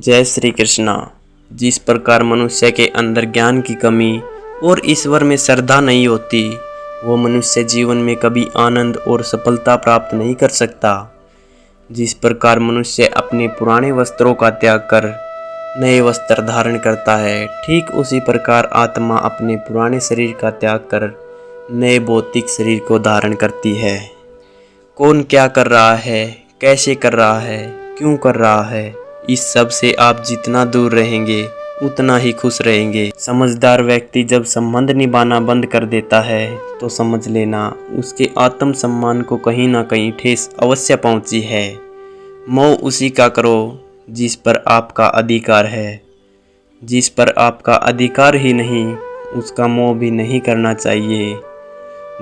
जय श्री कृष्णा। जिस प्रकार मनुष्य के अंदर ज्ञान की कमी और ईश्वर में श्रद्धा नहीं होती, वो मनुष्य जीवन में कभी आनंद और सफलता प्राप्त नहीं कर सकता। जिस प्रकार मनुष्य अपने पुराने वस्त्रों का त्याग कर नए वस्त्र धारण करता है, ठीक उसी प्रकार आत्मा अपने पुराने शरीर का त्याग कर नए भौतिक शरीर को धारण करती है। कौन क्या कर रहा है, कैसे कर रहा है, क्यों कर रहा है, इस सब से आप जितना दूर रहेंगे उतना ही खुश रहेंगे। समझदार व्यक्ति जब संबंध निभाना बंद कर देता है तो समझ लेना उसके आत्म सम्मान को कहीं ना कहीं ठेस अवश्य पहुंची है। मोह उसी का करो जिस पर आपका अधिकार है। जिस पर आपका अधिकार ही नहीं, उसका मोह भी नहीं करना चाहिए।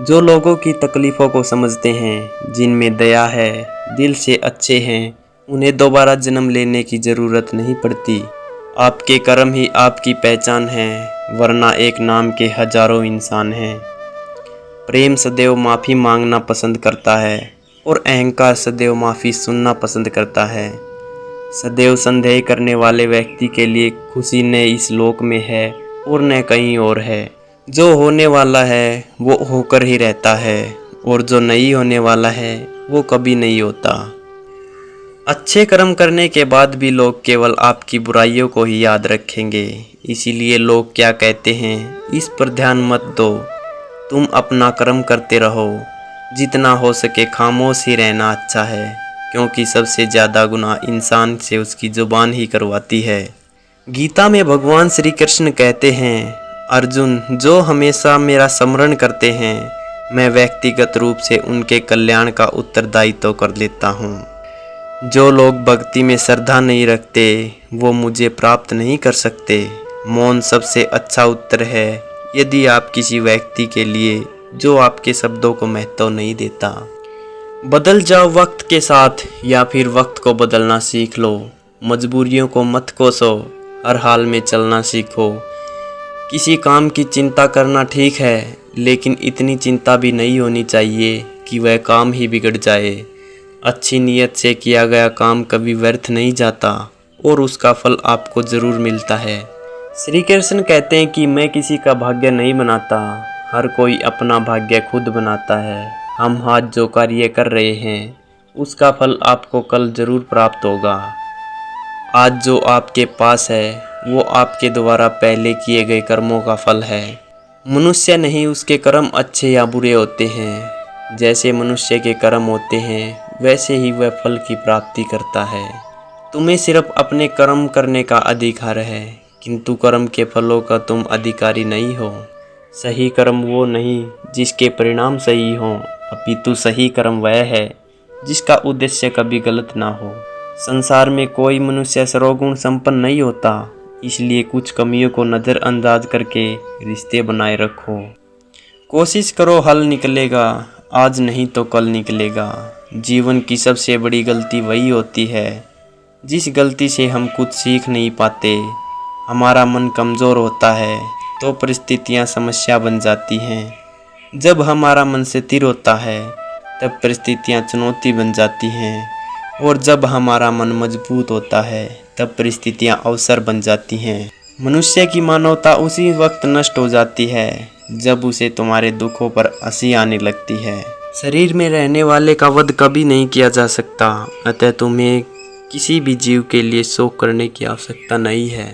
जो लोगों की तकलीफ़ों को समझते हैं, जिनमें दया है, दिल से अच्छे हैं, उन्हें दोबारा जन्म लेने की ज़रूरत नहीं पड़ती। आपके कर्म ही आपकी पहचान है, वरना एक नाम के हजारों इंसान हैं। प्रेम सदैव माफ़ी मांगना पसंद करता है और अहंकार सदैव माफ़ी सुनना पसंद करता है। सदैव संदेह करने वाले व्यक्ति के लिए खुशी न इस लोक में है और न कहीं और है। जो होने वाला है वो होकर ही रहता है और जो नहीं होने वाला है वो कभी नहीं होता। अच्छे कर्म करने के बाद भी लोग केवल आपकी बुराइयों को ही याद रखेंगे। इसीलिए लोग क्या कहते हैं, इस पर ध्यान मत दो। तुम अपना कर्म करते रहो। जितना हो सके खामोश ही रहना अच्छा है, क्योंकि सबसे ज़्यादा गुनाह इंसान से उसकी जुबान ही करवाती है। गीता में भगवान श्री कृष्ण कहते हैं, अर्जुन, जो हमेशा मेरा स्मरण करते हैं, मैं व्यक्तिगत रूप से उनके कल्याण का उत्तरदायित्व कर लेता हूँ। जो लोग भक्ति में श्रद्धा नहीं रखते, वो मुझे प्राप्त नहीं कर सकते। मौन सबसे अच्छा उत्तर है यदि आप किसी व्यक्ति के लिए जो आपके शब्दों को महत्व नहीं देता। बदल जाओ वक्त के साथ या फिर वक्त को बदलना सीख लो। मजबूरियों को मत कोसो, हर हाल में चलना सीखो। किसी काम की चिंता करना ठीक है, लेकिन इतनी चिंता भी नहीं होनी चाहिए कि वह काम ही बिगड़ जाए। अच्छी नीयत से किया गया काम कभी व्यर्थ नहीं जाता और उसका फल आपको ज़रूर मिलता है। श्री कृष्ण कहते हैं कि मैं किसी का भाग्य नहीं बनाता, हर कोई अपना भाग्य खुद बनाता है। हम आज जो कार्य कर रहे हैं उसका फल आपको कल ज़रूर प्राप्त होगा। आज जो आपके पास है वो आपके द्वारा पहले किए गए कर्मों का फल है। मनुष्य नहीं, उसके कर्म अच्छे या बुरे होते हैं। जैसे मनुष्य के कर्म होते हैं वैसे ही वह फल की प्राप्ति करता है। तुम्हें सिर्फ अपने कर्म करने का अधिकार है, किंतु कर्म के फलों का तुम अधिकारी नहीं हो। सही कर्म वो नहीं जिसके परिणाम सही हों, अपितु सही कर्म वह है जिसका उद्देश्य कभी गलत ना हो। संसार में कोई मनुष्य सर्वगुण संपन्न नहीं होता, इसलिए कुछ कमियों को नज़रअंदाज करके रिश्ते बनाए रखो। कोशिश करो, हल निकलेगा, आज नहीं तो कल निकलेगा। जीवन की सबसे बड़ी गलती वही होती है जिस गलती से हम कुछ सीख नहीं पाते। हमारा मन कमज़ोर होता है तो परिस्थितियाँ समस्या बन जाती हैं। जब हमारा मन स्थिर होता है तब परिस्थितियाँ चुनौती बन जाती हैं, और जब हमारा मन मजबूत होता है तब परिस्थितियाँ अवसर बन जाती हैं। मनुष्य की मानवता उसी वक्त नष्ट हो जाती है जब उसे तुम्हारे दुखों पर हंसी आने लगती है। शरीर में रहने वाले का वध कभी नहीं किया जा सकता, अतः तुम्हें किसी भी जीव के लिए शोक करने की आवश्यकता नहीं है।